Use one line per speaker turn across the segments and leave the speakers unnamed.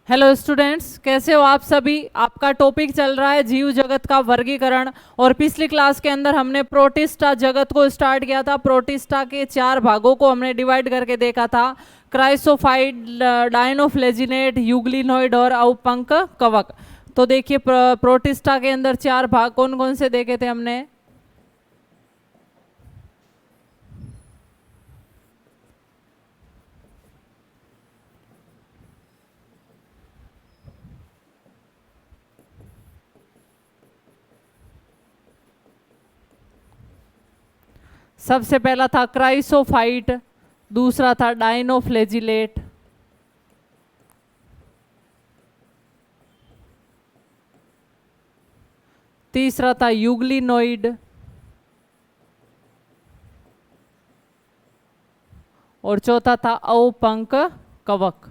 Hello students, कैसे हो आप सभी। आपका टॉपिक चल रहा है जीव जगत का वर्गीकरण। और पिछली क्लास के अंदर हमने प्रोटिस्टा जगत को स्टार्ट किया था। प्रोटिस्टा के 4 भागों को हमने डिवाइड करके देखा था। क्राइसोफाइट, डायनोफ्लेजिनेट, यूग्लिनोइड और अवपंक कवक। तो देखिए प्रोटिस्टा के अंदर 4 भाग कौन कौन से देखे थे हमने। सबसे पहला था क्राइसोफाइट, दूसरा था डायनोफ्लेजिलेट, तीसरा था यूग्लिनोइड और चौथा था अवपंक कवक।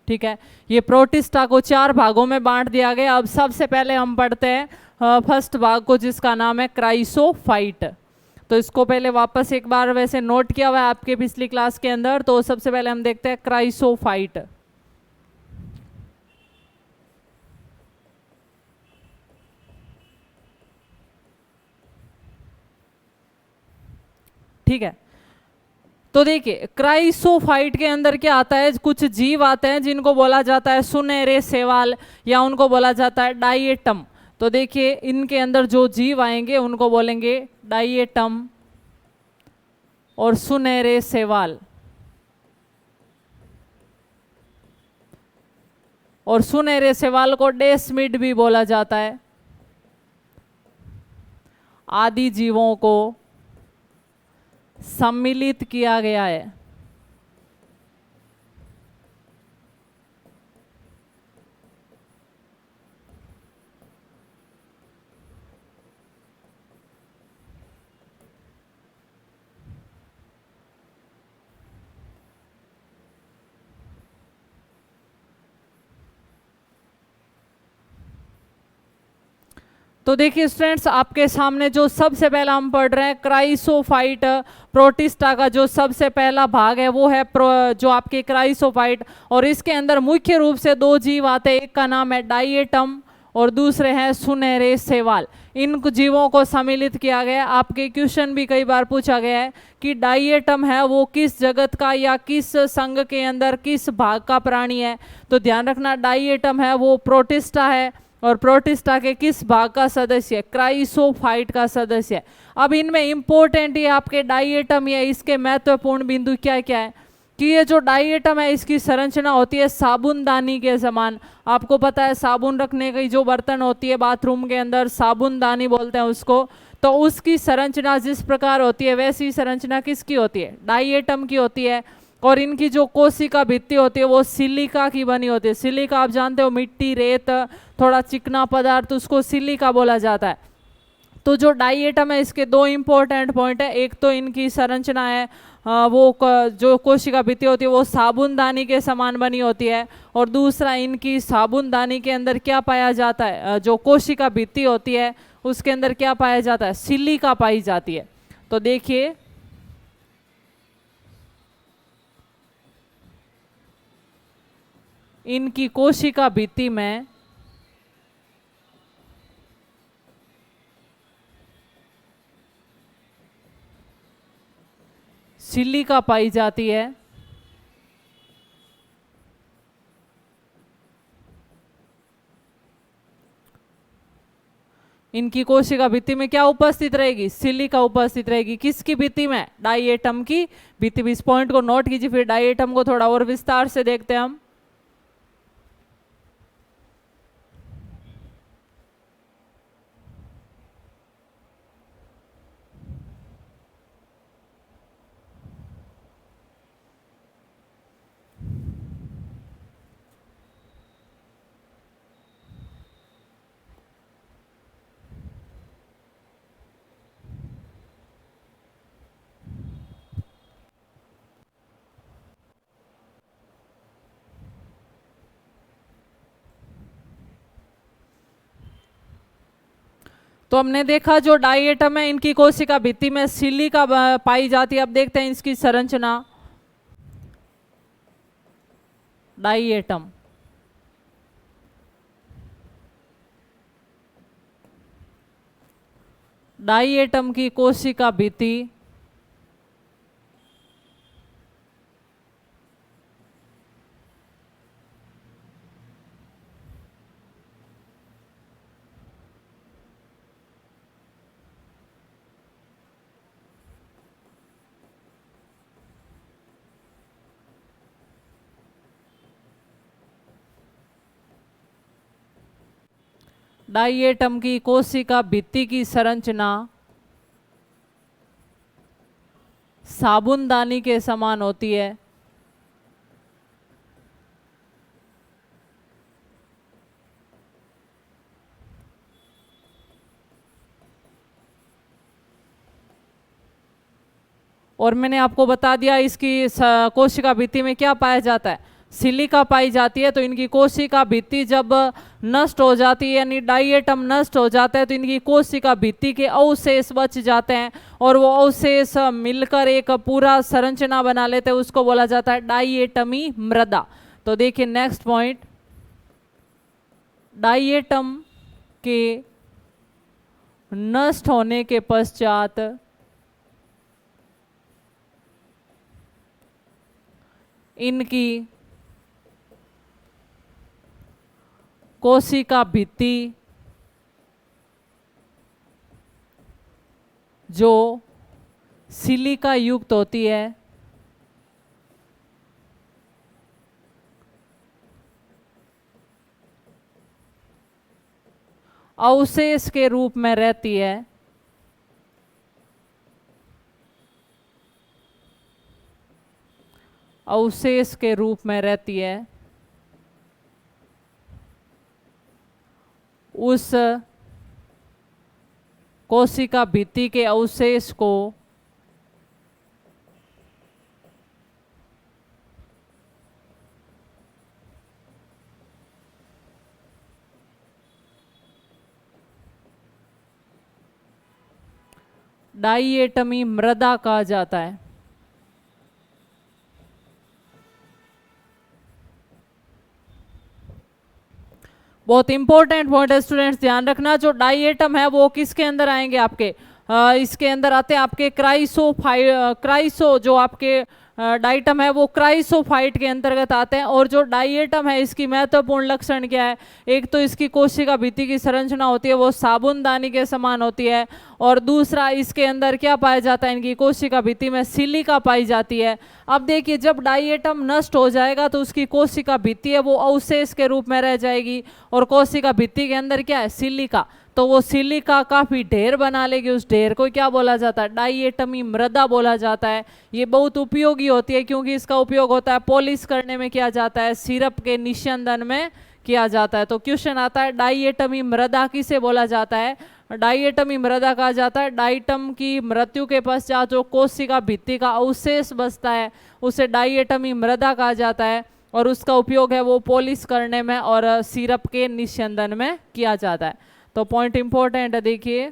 ठीक है, ये प्रोटिस्टा को 4 भागों में बांट दिया गया। अब सबसे पहले हम पढ़ते हैं फर्स्ट भाग को, जिसका नाम है क्राइसोफाइट। तो इसको पहले वापस एक बार वैसे नोट किया हुआ है आपके पिछली क्लास के अंदर। तो सबसे पहले हम देखते हैं क्राइसोफाइट। ठीक है, तो देखिए क्राइसोफाइट के अंदर क्या आता है, कुछ जीव आते हैं जिनको बोला जाता है सुनहरे शैवाल या उनको बोला जाता है डाइएटम। तो देखिए इनके अंदर जो जीव आएंगे उनको बोलेंगे डाइएटम और सुनहरे शैवाल। और सुनहरे शैवाल को डेस्मिड भी बोला जाता है। आदि जीवों को सम्मिलित किया गया है। तो देखिए स्टूडेंट्स, आपके सामने जो सबसे पहला हम पढ़ रहे हैं क्राइसोफाइट प्रोटिस्टा का जो सबसे पहला भाग है वो है जो आपके क्राइसोफाइट। और इसके अंदर मुख्य रूप से 2 जीव आते हैं, एक का नाम है डाइएटम और दूसरे हैं सुनहरे शैवाल। इन जीवों को सम्मिलित किया गया। आपके क्वेश्चन भी कई बार पूछा गया है कि डाइएटम है वो किस जगत का या किस संघ के अंदर किस भाग का प्राणी है। तो ध्यान रखना, डाइएटम है वो प्रोटिस्टा है और प्रोटिस्टा के किस भाग का सदस्य है, क्राइसोफाइट का सदस्य है। अब इनमें इंपॉर्टेंट ये आपके डाइएटम या इसके महत्वपूर्ण बिंदु क्या क्या है कि ये जो डाइएटम है इसकी संरचना होती है साबुनदानी के समान। आपको पता है साबुन रखने की जो बर्तन होती है बाथरूम के अंदर, साबुनदानी बोलते हैं उसको। तो उसकी संरचना जिस प्रकार होती है वैसी संरचना किसकी होती है, डाइएटम की होती है। और इनकी जो कोशिका भित्ति होती है वो सिलिका की बनी होती है। सिलिका आप जानते हो, मिट्टी, रेत, थोड़ा चिकना पदार्थ, उसको सिलिका बोला जाता है। तो जो डाइएटम है इसके 2 इंपॉर्टेंट पॉइंट है। एक तो इनकी संरचना है वो जो कोशिका भित्ति होती है वो साबुनदानी के समान बनी होती है। और दूसरा, इनकी साबुनदानी के अंदर क्या पाया जाता है, जो कोशिका भित्ति होती है उसके अंदर क्या पाया जाता है, सिलिका पाई जाती है। तो देखिए इनकी कोशिका भित्ति में सिलिका पाई जाती है। इनकी कोशिका भित्ति में क्या उपस्थित रहेगी, सिलिका उपस्थित रहेगी। किसकी भित्ति में, डाइएटम की भित्ति में। इस पॉइंट को नोट कीजिए। फिर डाइएटम को थोड़ा और विस्तार से देखते हैं हम। तो हमने देखा जो डाइएटम है इनकी कोशिका भित्ति में सिलिका पाई जाती है। अब देखते हैं इसकी संरचना। Die atom. डाई एटम की कोशिका भित्ति डाई एटम की कोशिका भित्ति की संरचना साबुनदानी के समान होती है। और मैंने आपको बता दिया इसकी कोशिका भित्ति में क्या पाया जाता है, सिलिका पाई जाती है। तो इनकी कोशिका भित्ति जब नष्ट हो जाती है यानी डाई एटम नष्ट हो जाता है तो इनकी कोशिका भित्ति के अवशेष बच जाते हैं और वो अवशेष मिलकर एक पूरा संरचना बना लेते हैं, उसको बोला जाता है डाई एटमी मृदा। तो देखिए नेक्स्ट पॉइंट, डाई एटम के नष्ट होने के पश्चात इनकी कोशिका भित्ति जो सिलिका युक्त होती है अवशेष के रूप में रहती है। अवशेष के रूप में रहती है। उस कोशिका भित्ति के अवशेष को डाई एटमी मृदा कहा जाता है। बहुत इंपॉर्टेंट पॉइंट है स्टूडेंट्स, ध्यान रखना। जो डाई एटम है वो किसके अंदर आएंगे आपके, इसके अंदर आते हैं आपके क्राइसो जो आपके डाइटम है वो क्राइसोफाइट के अंतर्गत आते हैं। और जो डाई एटम है इसकी महत्वपूर्ण लक्षण क्या है, एक तो इसकी कोशिका भित्ति की संरचना होती है वो साबुनदानी के समान होती है और दूसरा इसके अंदर क्या पाया जाता है, इनकी कोशिका भित्ति में सिलिका पाई जाती है। अब देखिए जब डाई एटम नष्ट हो जाएगा तो उसकी कोशिका भित्ति है वो अवशेष के रूप में रह जाएगी और कोशिका भित्ति के अंदर क्या है, सिलिका। तो वो सिलिका काफी ढेर बना लेगी, उस ढेर को क्या बोला जाता है, डाई एटमी मृदा बोला जाता है। ये बहुत उपयोगी होती है क्योंकि इसका उपयोग होता है पॉलिश करने में किया जाता है, सिरप के निस्यंदन में किया जाता है। तो क्वेश्चन आता है डाई एटमी मृदा किसे बोला जाता है, डाई एटमी मृदा कहा जाता है डाइटम की मृत्यु के पश्चात जो कोशिका भित्ति का अवशेष बचता है उसे डाई एटमी मृदा कहा जाता है और उसका उपयोग है वो पॉलिश करने में और सिरप के निस्यंदन में किया जाता है। तो पॉइंट इंपॉर्टेंट है, देखिए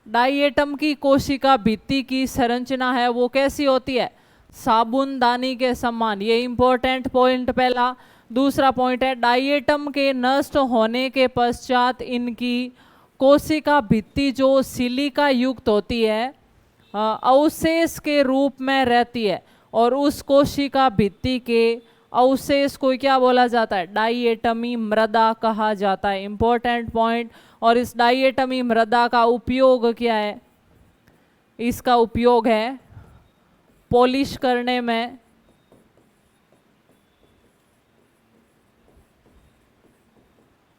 डाई एटम की कोशिका भित्ति की संरचना है वो कैसी होती है, साबुनदानी के समान। ये इंपॉर्टेंट पॉइंट पहला। दूसरा पॉइंट है डाई एटम के नष्ट होने के पश्चात इनकी कोशिका भित्ति जो सिलिका युक्त होती है अवशेष के रूप में रहती है और उस कोशिका भित्ति के अवशेष को क्या बोला जाता है, डाई एटमी मृदा कहा जाता है। Important point. और इस डाई एटमी मृदा का उपयोग क्या है, इसका उपयोग है पॉलिश करने में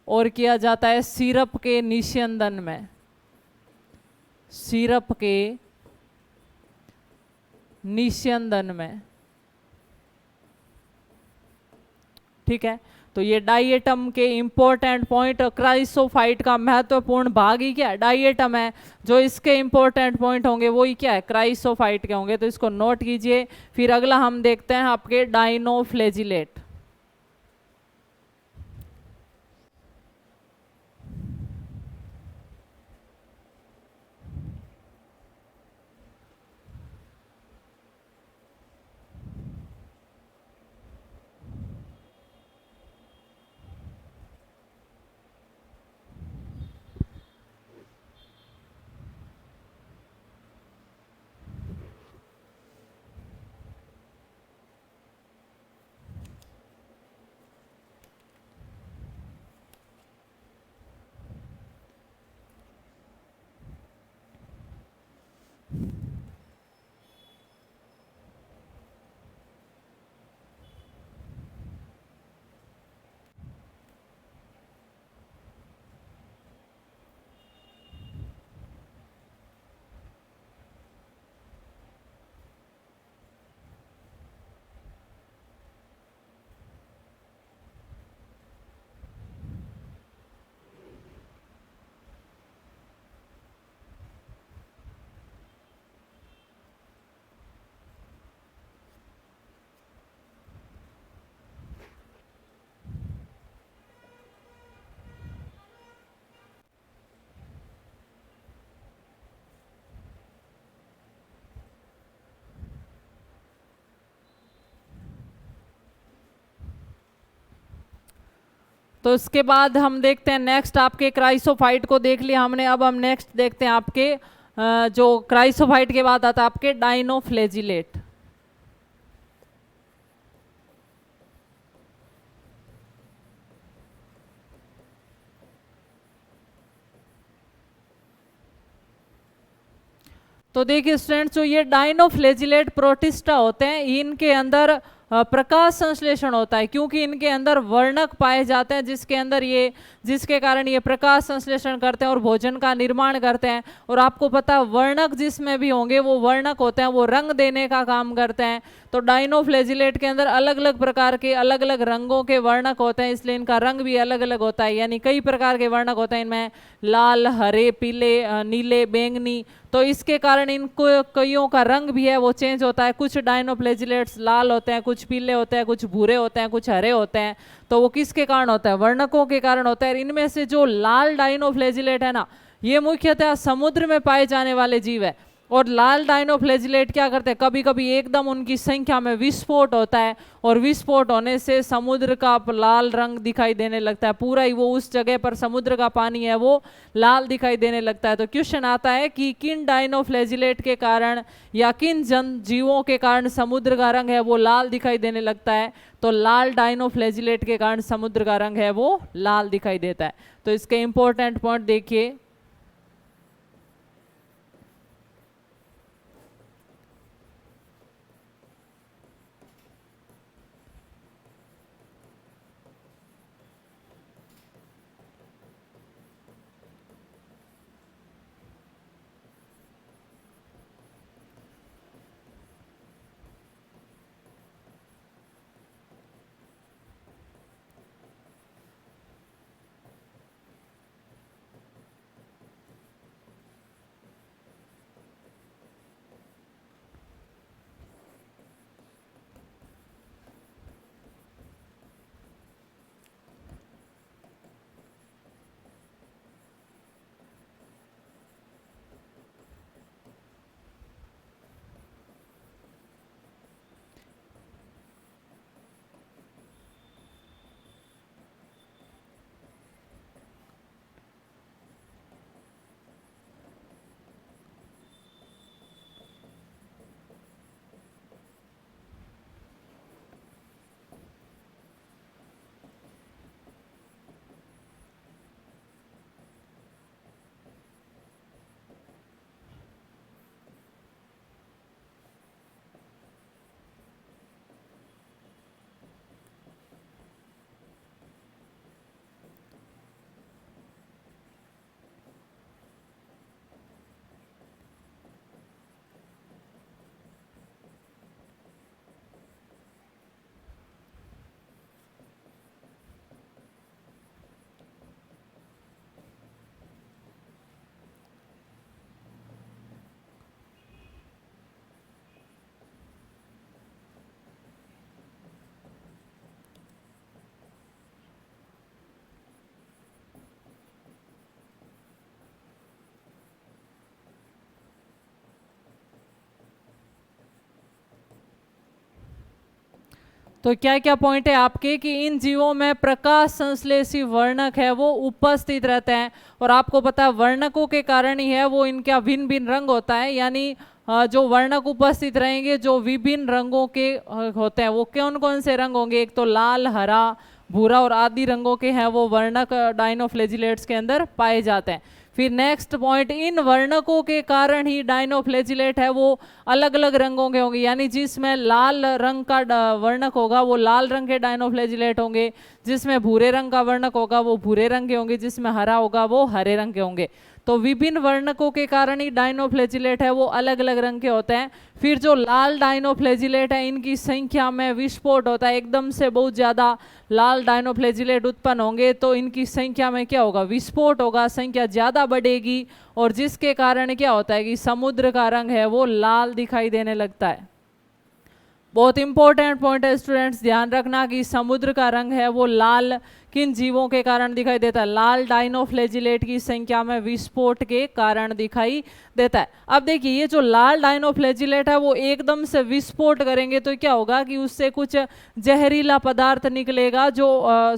और किया जाता है सिरप के निस्यंदन में, सिरप के निस्यंदन में। ठीक है, तो ये डाई एटम के इंपॉर्टेंट पॉइंट। क्राइसोफाइट का महत्वपूर्ण भाग ही क्या है, डाई एटम है। जो इसके इंपॉर्टेंट पॉइंट होंगे वो ही क्या है, क्राइसोफाइट के होंगे। तो इसको नोट कीजिए। फिर अगला हम देखते हैं आपके डाइनोफ्लेजिलेट। तो इसके बाद हम देखते हैं नेक्स्ट आपके क्राइसोफाइट को देख लिया हमने। अब हम नेक्स्ट देखते हैं आपके जो क्राइसोफाइट के बाद आता है आपके डायनोफ्लेजिलेट। तो देखिए स्टूडेंट्स, जो ये डायनोफ्लेजिलेट प्रोटिस्टा होते हैं, इनके अंदर प्रकाश संश्लेषण होता है, क्योंकि इनके अंदर वर्णक पाए जाते हैं जिसके कारण ये प्रकाश संश्लेषण करते हैं और भोजन का निर्माण करते हैं। और आपको पता है वर्णक जिसमें भी होंगे वो वर्णक होते हैं, वो रंग देने का काम करते हैं। तो डायनोफ्लेजिलेट के अंदर अलग अलग प्रकार के अलग अलग रंगों के वर्णक होते हैं, इसलिए इनका रंग भी अलग अलग होता है। यानी कई प्रकार के वर्णक होते हैं इनमें, लाल, हरे, पीले, नीले, बैंगनी। तो इसके कारण इनको कईयों का रंग भी है वो चेंज होता है। कुछ डायनोफ्लेजिलेट्स लाल होते हैं, कुछ पीले होते हैं, कुछ भूरे होते हैं, कुछ हरे होते हैं। तो वो किसके कारण होता है? वर्णकों के कारण होता है। इनमें से जो लाल डायनोफ्लेजिलेट है ना, ये मुख्यतः समुद्र में पाए जाने वाले जीव है। और लाल डायनोफ्लेजिलेट क्या करते हैं, कभी कभी एकदम उनकी संख्या में विस्फोट होता है, और विस्फोट होने से समुद्र का लाल रंग दिखाई देने लगता है। पूरा ही वो उस जगह पर समुद्र का पानी है वो लाल दिखाई देने लगता है। तो क्वेश्चन आता है कि किन डायनोफ्लेजिलेट के कारण या किन जीवों के कारण समुद्र का रंग है वो लाल दिखाई देने लगता है? तो लाल डायनोफ्लेजिलेट के कारण समुद्र का रंग है वो लाल दिखाई देता है। तो इसके इंपॉर्टेंट पॉइंट देखिए। तो क्या क्या पॉइंट है आपके कि इन जीवों में प्रकाश संश्लेषी वर्णक है वो उपस्थित रहते हैं। और आपको पता है वर्णकों के कारण ही है वो इनका भिन्न भिन्न रंग होता है। यानी जो वर्णक उपस्थित रहेंगे जो विभिन्न रंगों के होते हैं, वो कौन कौन से रंग होंगे? एक तो लाल, हरा, भूरा और आदि रंगों के हैं वो वर्णक डायनोफ्लेजिलेट्स के अंदर पाए जाते हैं। फिर नेक्स्ट पॉइंट, इन वर्णकों के कारण ही डायनोफ्लेजिलेट है वो अलग अलग रंगों के होंगे। यानी जिसमें लाल रंग का वर्णक होगा वो लाल रंग के डायनोफ्लेजिलेट होंगे, जिसमें भूरे रंग का वर्णक होगा वो भूरे रंग के होंगे, जिसमें हरा होगा वो हरे रंग के होंगे। तो विभिन्न वर्णकों के कारण ही डायनोफ्लेजिलेट है वो अलग अलग रंग के होते हैं। फिर जो लाल डायनोफ्लेजिलेट है इनकी संख्या में विस्फोट होता है, एकदम से बहुत ज़्यादा लाल डायनोफ्लेजिलेट उत्पन्न होंगे तो इनकी संख्या में क्या होगा? विस्फोट होगा, संख्या ज़्यादा बढ़ेगी, और जिसके कारण क्या होता है कि समुद्र का रंग है वो लाल दिखाई देने लगता है। बहुत इंपॉर्टेंट पॉइंट है स्टूडेंट्स, ध्यान रखना कि समुद्र का रंग है वो लाल किन जीवों के कारण दिखाई देता है? लाल डायनोफ्लेजिलेट की संख्या में विस्फोट के कारण दिखाई देता है। अब देखिए ये जो लाल डायनोफ्लेजिलेट है वो एकदम से विस्फोट करेंगे तो क्या होगा कि उससे कुछ जहरीला पदार्थ निकलेगा जो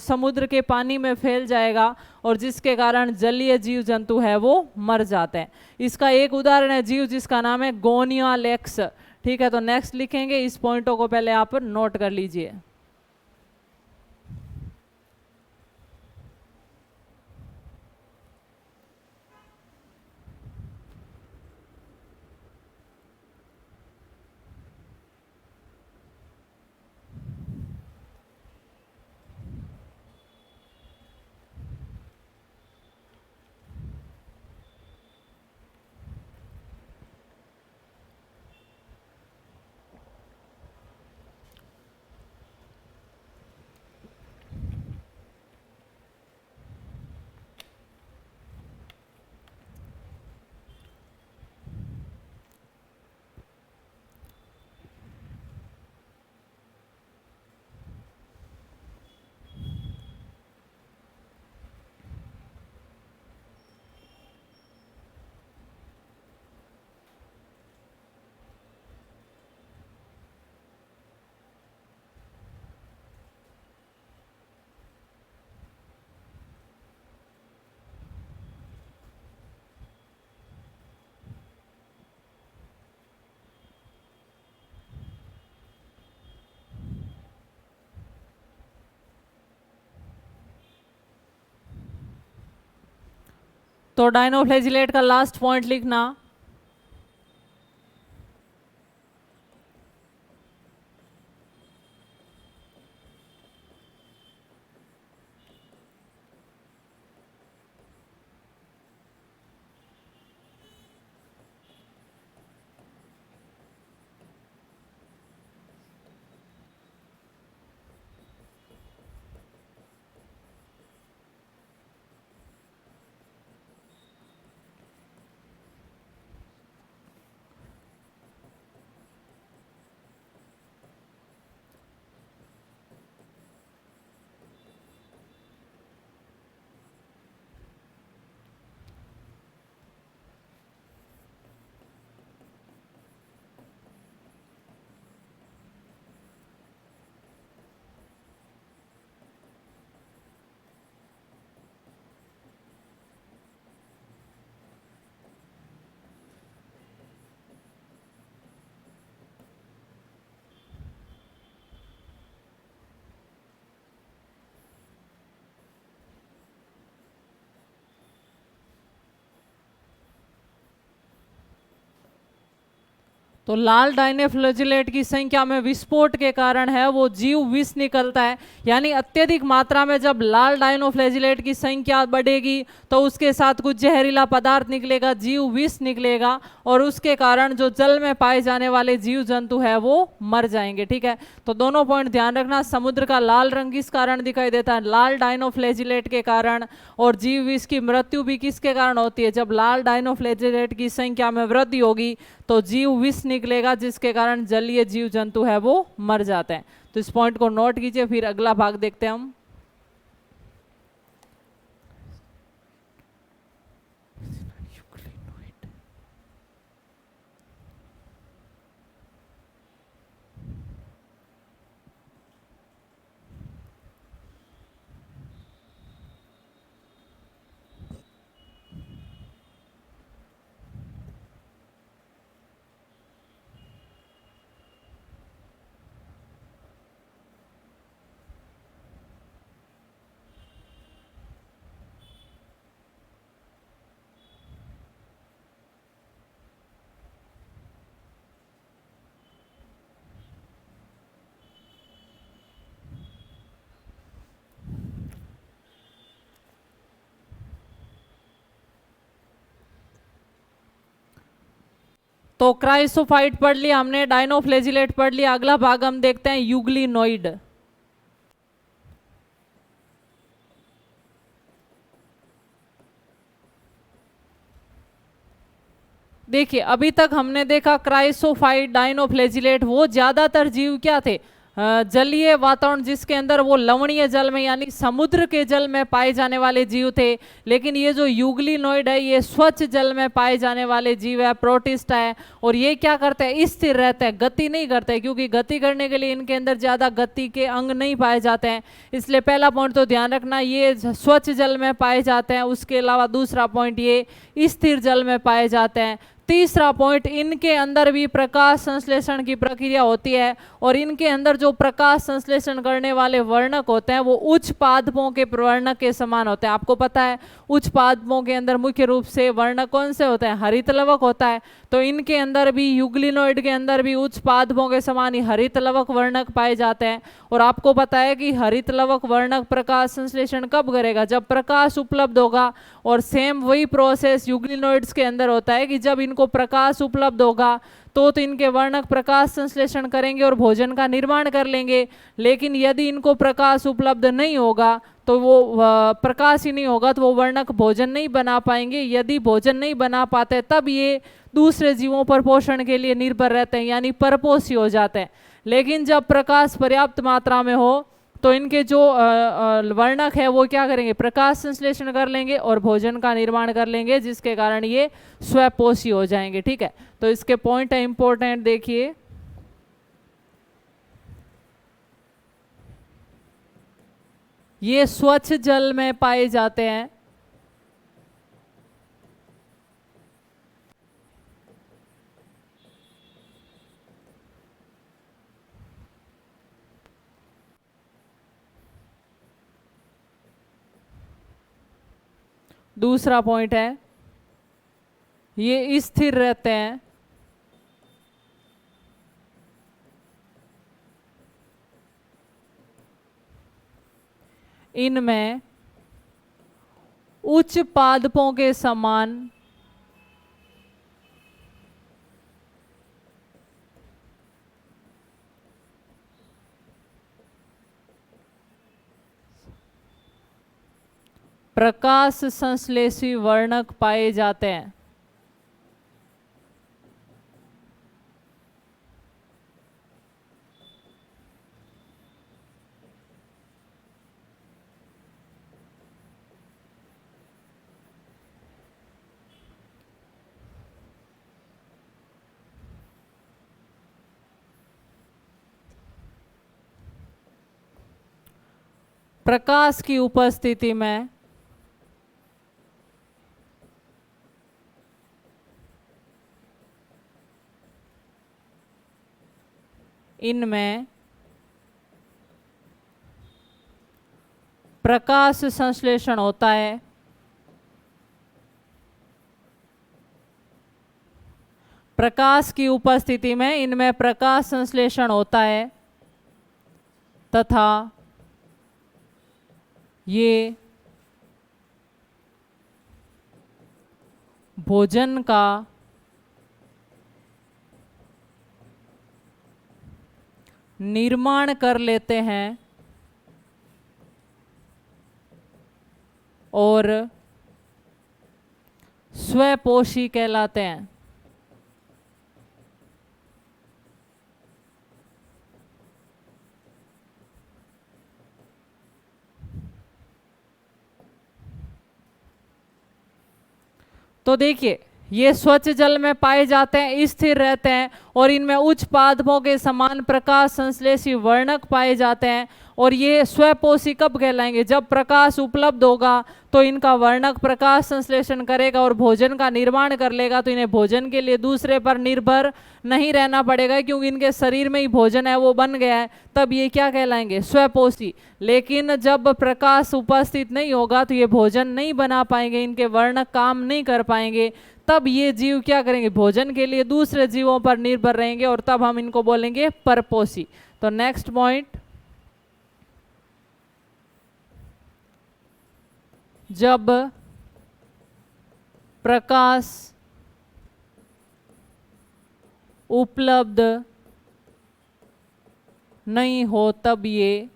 समुद्र के पानी में फैल जाएगा और जिसके कारण जलीय जीव जंतु है वो मर जाते हैं। इसका एक उदाहरण है जीव जिसका नाम है गोनिया लेक्स। ठीक है, तो नेक्स्ट लिखेंगे, इस पॉइंटों को पहले आप नोट कर लीजिए। तो डायनोफ्लेजिलेट का लास्ट पॉइंट लिखना। तो लाल डायनेफ्लेजिलेट की संख्या में विस्फोट के कारण है वो जीव विष निकलता है, यानी अत्यधिक मात्रा में जब लाल डायनोफ्लेजिलेट की संख्या बढ़ेगी तो उसके साथ कुछ जहरीला पदार्थ निकलेगा, जीव विष निकलेगा और उसके कारण जो जल में पाए जाने वाले जीव जंतु है वो मर जाएंगे। ठीक है, तो दोनों पॉइंट ध्यान रखना। समुद्र का लाल रंग किस कारण दिखाई देता है? लाल डायनोफ्लेजिलेट के कारण। और जीव विष की मृत्यु भी किसके कारण होती है? जब लाल डायनोफ्लेजिलेट की संख्या में वृद्धि होगी तो जीव विष निकलेगा जिसके कारण जलीय जीव जंतु है वो मर जाते हैं। तो इस पॉइंट को नोट कीजिए, फिर अगला भाग देखते हैं हम। तो क्राइसोफाइट पढ़ लिया हमने, डायनोफ्लेजिलेट पढ़ लिया। अगला भाग हम देखते हैं यूग्लिनोइड। देखिए अभी तक हमने देखा क्राइसोफाइट, डायनोफ्लेजिलेट, वो ज्यादातर जीव क्या थे, जलीय वातावरण जिसके अंदर वो लवणीय जल में यानी समुद्र के जल में पाए जाने वाले जीव थे। लेकिन ये जो यूग्लिनोइड है ये स्वच्छ जल में पाए जाने वाले जीव है, प्रोटिस्टा है। और ये क्या करते हैं, स्थिर रहते हैं, गति नहीं करते, क्योंकि गति करने के लिए इनके अंदर ज्यादा गति के अंग नहीं पाए जाते हैं। इसलिए पहला पॉइंट तो ध्यान रखना, ये स्वच्छ जल में पाए जाते हैं। उसके अलावा दूसरा पॉइंट ये स्थिर जल में पाए जाते हैं। तीसरा पॉइंट, इनके अंदर भी प्रकाश संश्लेषण की प्रक्रिया होती है और इनके अंदर जो प्रकाश संश्लेषण करने वाले वर्णक होते हैं वो उच्च पादपों के वर्णक के समान होते हैं। आपको पता है उच्च पादपों के अंदर मुख्य रूप से वर्णक कौन से होते हैं, हरितलवक होता है। तो इनके अंदर भी, यूग्लिनोइड के अंदर भी उच्च पादपों के समान ही हरितलवक वर्णक पाए जाते हैं। और आपको पता है कि हरितलवक वर्णक प्रकाश संश्लेषण कब करेगा, जब प्रकाश उपलब्ध होगा। और सेम वही प्रोसेस यूग्लिनोइड्स के अंदर होता है कि जब इनको प्रकाश उपलब्ध होगा तो इनके वर्णक प्रकाश संश्लेषण करेंगे और भोजन का निर्माण कर लेंगे। लेकिन यदि इनको प्रकाश उपलब्ध नहीं होगा तो वो प्रकाश ही नहीं होगा तो वो वर्णक भोजन नहीं बना पाएंगे। यदि भोजन नहीं बना पाते तब ये दूसरे जीवों पर पोषण के लिए निर्भर रहते हैं, यानी परपोषी हो जाते हैं। लेकिन जब प्रकाश पर्याप्त मात्रा में हो तो इनके जो वर्णक है वो क्या करेंगे, प्रकाश संश्लेषण कर लेंगे और भोजन का निर्माण कर लेंगे, जिसके कारण ये स्वपोषी हो जाएंगे। ठीक है, तो इसके पॉइंट है इंपॉर्टेंट, देखिए ये स्वच्छ जल में पाए जाते हैं। दूसरा पॉइंट है ये स्थिर रहते हैं। इनमें उच्च पादपों के समान प्रकाश संश्लेषी वर्णक पाए जाते हैं। प्रकाश की उपस्थिति में इनमें प्रकाश संश्लेषण होता है। प्रकाश की उपस्थिति में इनमें प्रकाश संश्लेषण होता है तथा ये भोजन का निर्माण कर लेते हैं और स्वपोषी कहलाते हैं। तो देखिए ये स्वच्छ जल में पाए जाते हैं, स्थिर रहते हैं और इनमें उच्च पादपों के समान प्रकाश संश्लेषी वर्णक पाए जाते हैं। और ये स्वपोषी कब कहलाएंगे, जब प्रकाश उपलब्ध होगा तो इनका वर्णक प्रकाश संश्लेषण करेगा और भोजन का निर्माण कर लेगा। तो इन्हें भोजन के लिए दूसरे पर निर्भर नहीं रहना पड़ेगा, क्योंकि इनके शरीर में ही भोजन है वो बन गया है। तब ये क्या कहलाएंगे, स्वपोषी। लेकिन जब प्रकाश उपस्थित नहीं होगा तो ये भोजन नहीं बना पाएंगे, इनके वर्णक काम नहीं कर पाएंगे। तब ये जीव क्या करेंगे, भोजन के लिए दूसरे जीवों पर निर्भर रहेंगे और तब हम इनको बोलेंगे परपोषी। तो नेक्स्ट पॉइंट, जब प्रकाश उपलब्ध नहीं हो तब ये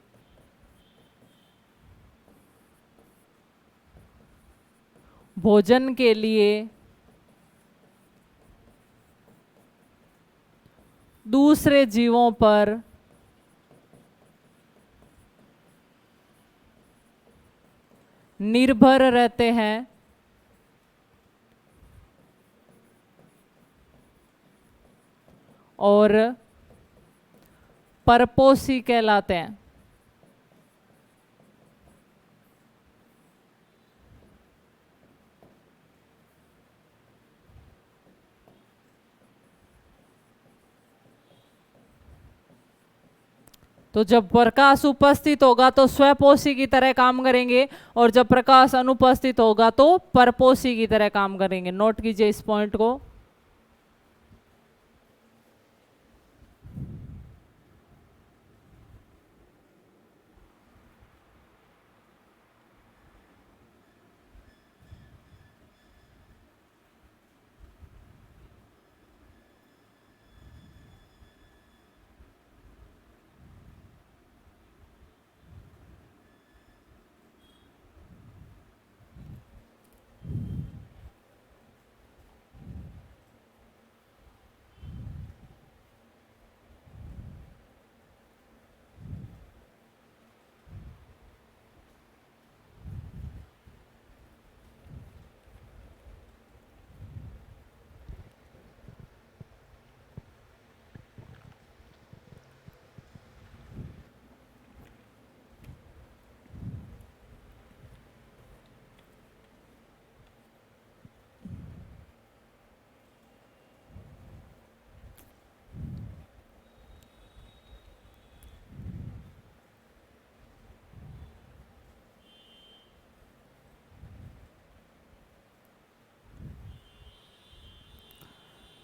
भोजन के लिए दूसरे जीवों पर निर्भर रहते हैं और परपोषी कहलाते हैं। तो जब प्रकाश उपस्थित होगा तो स्वपोषी की तरह काम करेंगे और जब प्रकाश अनुपस्थित होगा तो परपोषी की तरह काम करेंगे। नोट कीजिए इस पॉइंट को।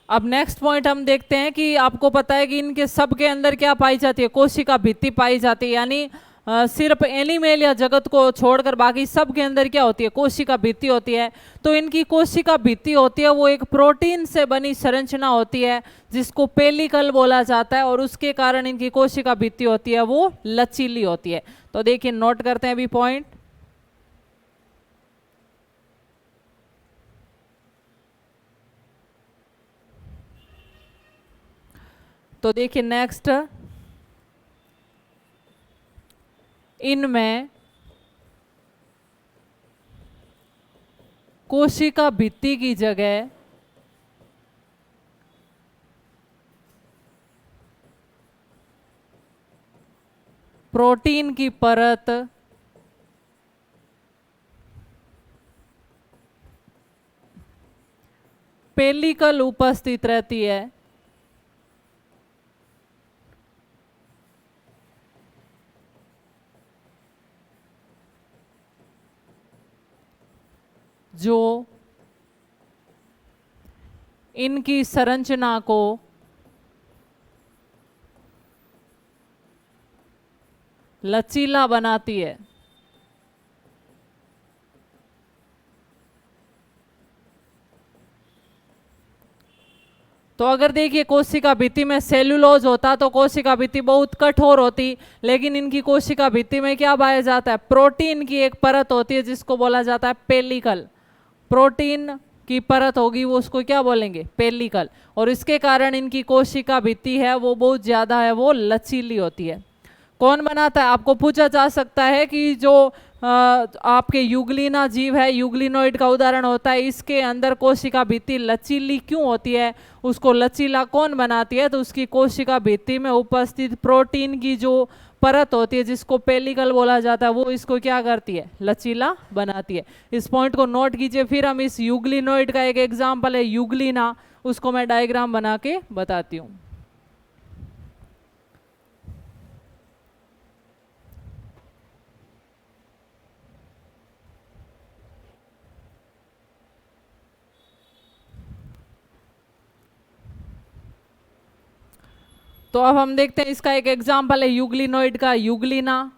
अब नेक्स्ट पॉइंट हम देखते हैं कि आपको पता है कि इनके सब के अंदर क्या पाई जाती है, कोशिका भित्ति पाई जाती है। यानी सिर्फ एनिमल या जगत को छोड़कर बाकी सब के अंदर क्या होती है, कोशिका भित्ति होती है। तो इनकी कोशिका भित्ति होती है वो एक प्रोटीन से बनी संरचना होती है जिसको पेलिकल बोला जाता है और उसके कारण इनकी कोशिका भित्ति होती है वो लचीली होती है। तो देखिए नोट करते हैं अभी पॉइंट। तो देखिए नेक्स्ट, इनमें कोशिका भित्ति की जगह प्रोटीन की परत पेलिकल उपस्थित रहती है जो इनकी संरचना को लचीला बनाती है। तो अगर देखिए कोशिका भित्ति में सेल्यूलोज होता तो कोशिका भित्ति बहुत कठोर होती, लेकिन इनकी कोशिका भित्ति में क्या पाया जाता है, प्रोटीन की एक परत होती है जिसको बोला जाता है पेलिकल। प्रोटीन की परत होगी वो उसको क्या बोलेंगे, पेलिकल। और इसके कारण इनकी कोशिका भित्ति है वो बहुत ज्यादा है वो लचीली होती है। कौन बनाता है, आपको पूछा जा सकता है कि जो आपके युगलिना जीव है, युगलिनोइड का उदाहरण होता है, इसके अंदर कोशिका भित्ति लचीली क्यों होती है, उसको लचीला कौन बनाती है, तो उसकी कोशिका भित्ति में उपस्थित प्रोटीन की जो परत होती है जिसको पेलिकल बोला जाता है वो इसको क्या करती है, लचीला बनाती है। इस पॉइंट को नोट कीजिए। फिर हम इस युगलिनोइड का एक एग्जाम्पल है युगलिना, उसको मैं डायग्राम बना के बताती हूँ। तो अब हम देखते हैं इसका एक एग्जाम्पल है युगलिनोइड का, युगलिना।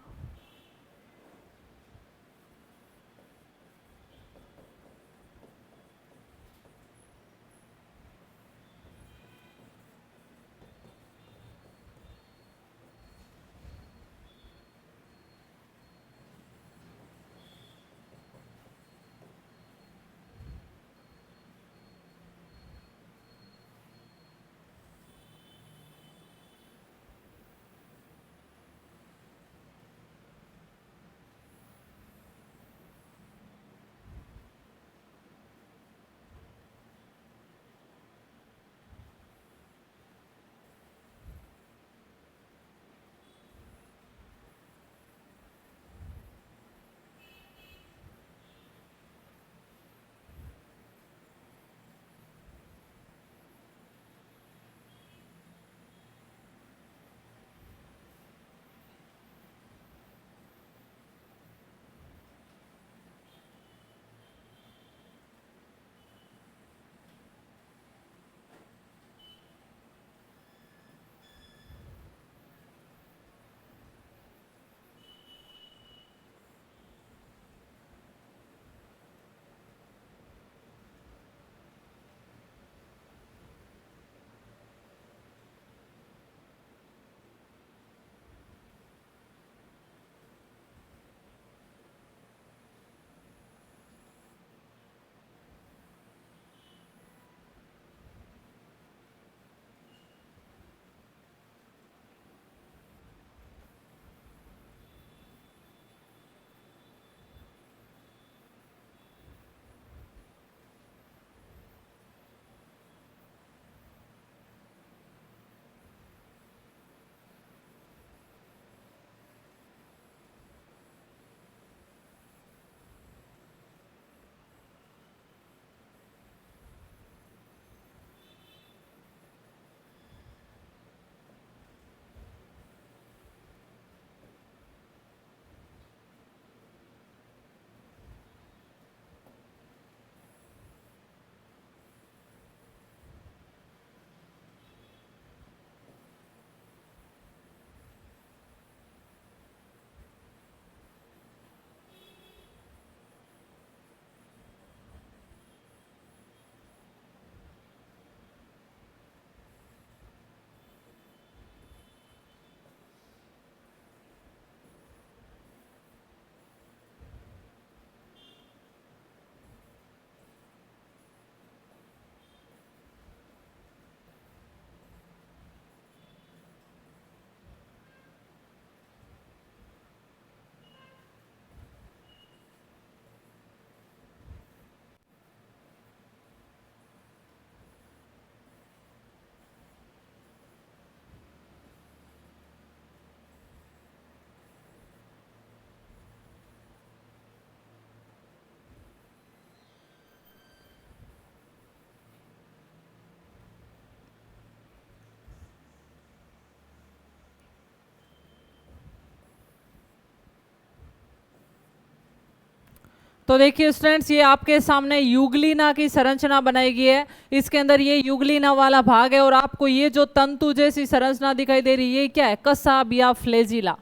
तो देखिए स्टूडेंट्स, ये आपके सामने यूग्लिना की संरचना बनाई गई है। इसके अंदर ये यूग्लिना वाला भाग है और आपको ये जो तंतु जैसी संरचना दिखाई दे रही है, ये क्या है? कसाब या फ्लेजिला।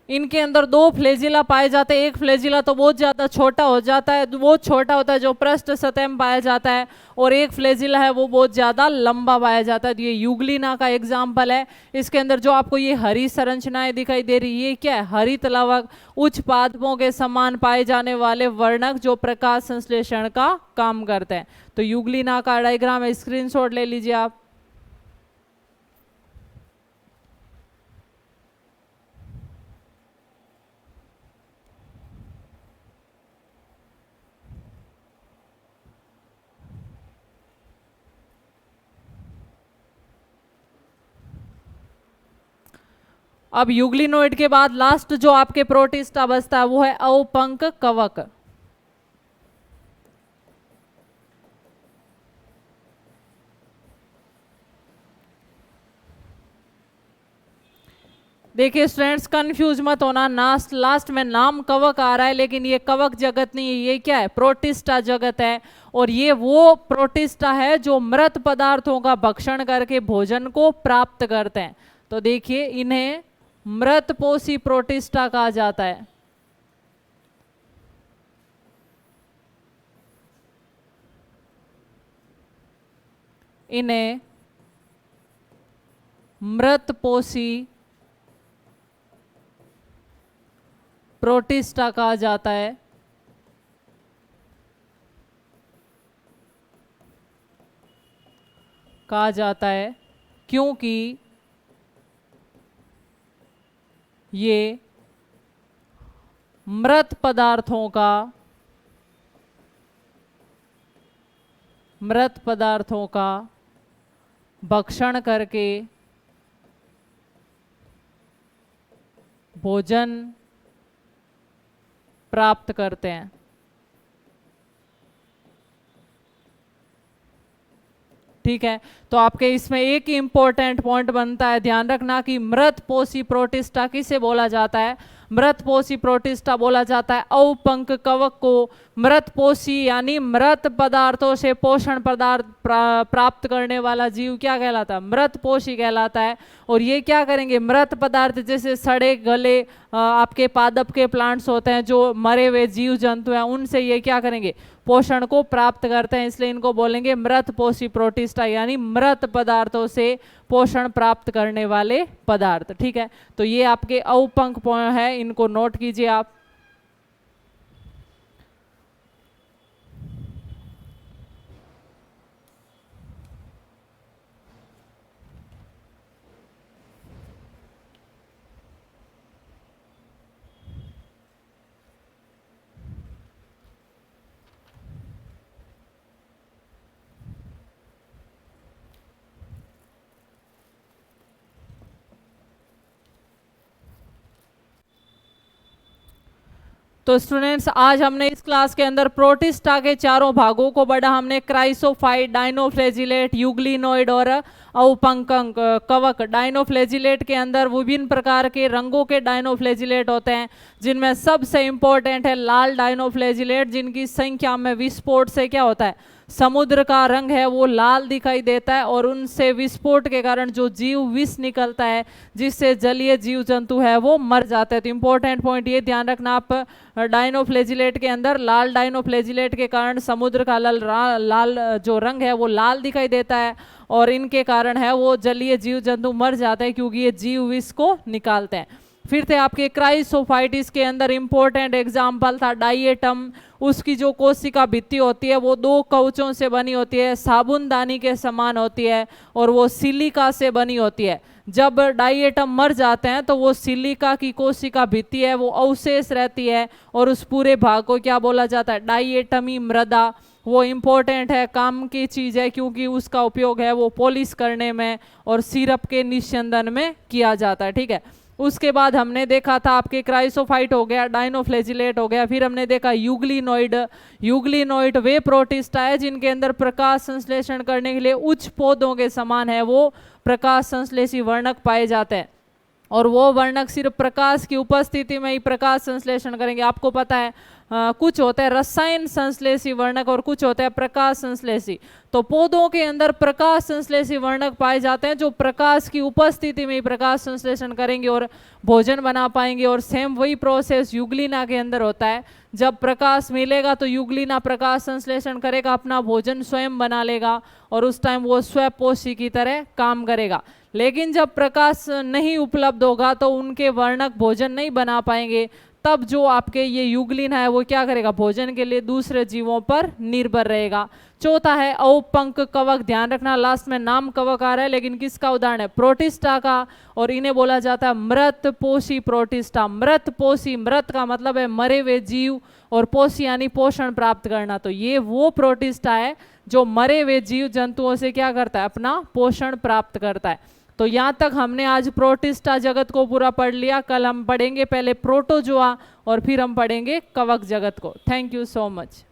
इनके अंदर दो फ्लेजिला पाए जाते हैं। एक फ्लेजिला तो बहुत ज्यादा छोटा हो जाता है, बहुत छोटा होता है जो पृष्ठ सतह में पाया जाता है, और एक फ्लेजिला है वो बहुत ज्यादा लंबा पाया जाता है। तो ये यूग्लिना का एग्जाम्पल है। इसके अंदर जो आपको ये हरी संरचनाएं दिखाई दे रही है, क्या है? हरित लवक, उच्च पादपों के समान पाए जाने वाले वर्णक जो प्रकाश संश्लेषण का काम करते हैं। तो यूग्लिना का डायग्राम है, स्क्रीनशॉट ले लीजिए आप। अब यूग्लिनोइड के बाद लास्ट जो आपके प्रोटिस्टा बचता है वो है अवपंक कवक। देखिए स्टूडेंट्स, कंफ्यूज मत होना, लास्ट में नाम कवक आ रहा है लेकिन ये कवक जगत नहीं है, ये क्या है? प्रोटिस्टा जगत है। और ये वो प्रोटिस्टा है जो मृत पदार्थों का भक्षण करके भोजन को प्राप्त करते हैं। तो देखिए इन्हें मृतपोषी प्रोटिस्टा कहा जाता है। इन्हें मृतपोषी प्रोटिस्टा कहा जाता है। क्योंकि ये मृत पदार्थों का भक्षण करके भोजन प्राप्त करते हैं। ठीक है, तो आपके इसमें एक ही इंपॉर्टेंट पॉइंट बनता है, ध्यान रखना कि मृतपोषी प्रोटिस्टा किसे बोला जाता है? मृतपोषी प्रोटिस्टा बोला जाता है अवपंक कवक को। मृतपोषी यानी मृत पदार्थों से पोषण पदार्थ प्राप्त करने वाला जीव क्या कहलाता है? मृतपोषी कहलाता है। और ये क्या करेंगे? मृत पदार्थ जैसे सड़े गले आपके पादप के प्लांट्स होते हैं, जो मरे हुए जीव जंतु हैं, उनसे ये क्या करेंगे? पोषण को प्राप्त करते हैं। इसलिए इनको बोलेंगे मृतपोषी प्रोटिस्टा, यानी मृत पदार्थों से पोषण प्राप्त करने वाले पदार्थ। ठीक है, तो ये आपके अवपंक है, इनको नोट कीजिए आप। तो स्टूडेंट्स, आज हमने इस क्लास के अंदर प्रोटिस्टा के चारों भागों को पढ़ा हमने। क्राइसोफाइट, डायनोफ्लेजिलेट, यूग्लिनोइड और अवपंक कवक। डायनोफ्लेजिलेट के अंदर विभिन्न प्रकार के रंगों के डायनोफ्लेजिलेट होते हैं, जिनमें सबसे इंपॉर्टेंट है लाल डायनोफ्लेजिलेट, जिनकी संख्या में विस्फोट से क्या होता है? समुद्र का रंग है वो लाल दिखाई देता है, और उनसे विस्फोट के कारण जो जीव विष निकलता है, जिससे जलीय जीव जंतु है वो मर जाते हैं। तो इंपॉर्टेंट पॉइंट ये ध्यान रखना आप, डायनोफ्लेजिलेट के अंदर लाल डायनोफ्लेजिलेट के कारण समुद्र का लाल जो रंग है वो लाल दिखाई देता है, और इनके कारण है वो जलीय जीव जंतु मर जाते हैं, क्योंकि ये जीव विष को निकालते हैं। फिर थे आपके क्राइसोफाइटिस के अंदर इंपॉर्टेंट एग्जाम्पल था डाइएटम। उसकी जो कोशिका भित्ति होती है वो दो कवचों से बनी होती है, साबुनदानी के समान होती है, और वो सिलिका से बनी होती है। जब डाइएटम मर जाते हैं तो वो सिलिका की कोशिका भित्ति है वो अवशेष रहती है, और उस पूरे भाग को क्या बोला जाता है? डाइएटमी मृदा। वो इम्पोर्टेंट है, काम की चीज़ है, क्योंकि उसका उपयोग है वो पॉलिश करने में और सिरप के निस्यंदन में किया जाता है। ठीक है, उसके बाद हमने देखा था आपके क्राइसोफाइट हो गया, डायनोफ्लेजिलेट हो गया, फिर हमने देखा यूग्लिनोइड। यूग्लिनोइड वे प्रोटिस्टा है जिनके अंदर प्रकाश संश्लेषण करने के लिए उच्च पौधों के समान है वो प्रकाश संश्लेषी वर्णक पाए जाते हैं। और वो वर्णक सिर्फ प्रकाश की उपस्थिति में ही प्रकाश संश्लेषण करेंगे। आपको पता है कुछ होता है रसायन संश्लेषी वर्णक और कुछ होता है प्रकाश संश्लेषी। तो पौधों के अंदर प्रकाश संश्लेषी वर्णक पाए जाते हैं जो प्रकाश की उपस्थिति में ही प्रकाश संश्लेषण करेंगे और भोजन बना पाएंगे। और सेम वही प्रोसेस युग्लिना के अंदर होता है। जब प्रकाश मिलेगा तो युग्लिना प्रकाश संश्लेषण करेगा, अपना भोजन स्वयं बना लेगा और उस टाइम वो स्वपोषी की तरह काम करेगा। लेकिन जब प्रकाश नहीं उपलब्ध होगा तो उनके वर्णक भोजन नहीं बना पाएंगे। तब जो आपके ये युग्लिन है वो क्या करेगा, भोजन के लिए दूसरे जीवों पर निर्भर रहेगा। चौथा है औपंक कवक। ध्यान रखना लास्ट में नाम कवक आ रहा है लेकिन किसका उदाहरण है, प्रोटिस्टा का। और इन्हें बोला जाता है मृत पोषी प्रोटिस्टा। मृत पोषी, मृत का मतलब है मरे हुए जीव और पोषी यानी पोषण प्राप्त करना। तो ये वो प्रोटिस्टा है जो मरे हुए जीव जंतुओं से क्या करता है, अपना पोषण प्राप्त करता है। तो यहाँ तक हमने आज प्रोटिस्टा जगत को पूरा पढ़ लिया। कल हम पढ़ेंगे पहले प्रोटोजोआ और फिर हम पढ़ेंगे कवक जगत को। Thank you so much.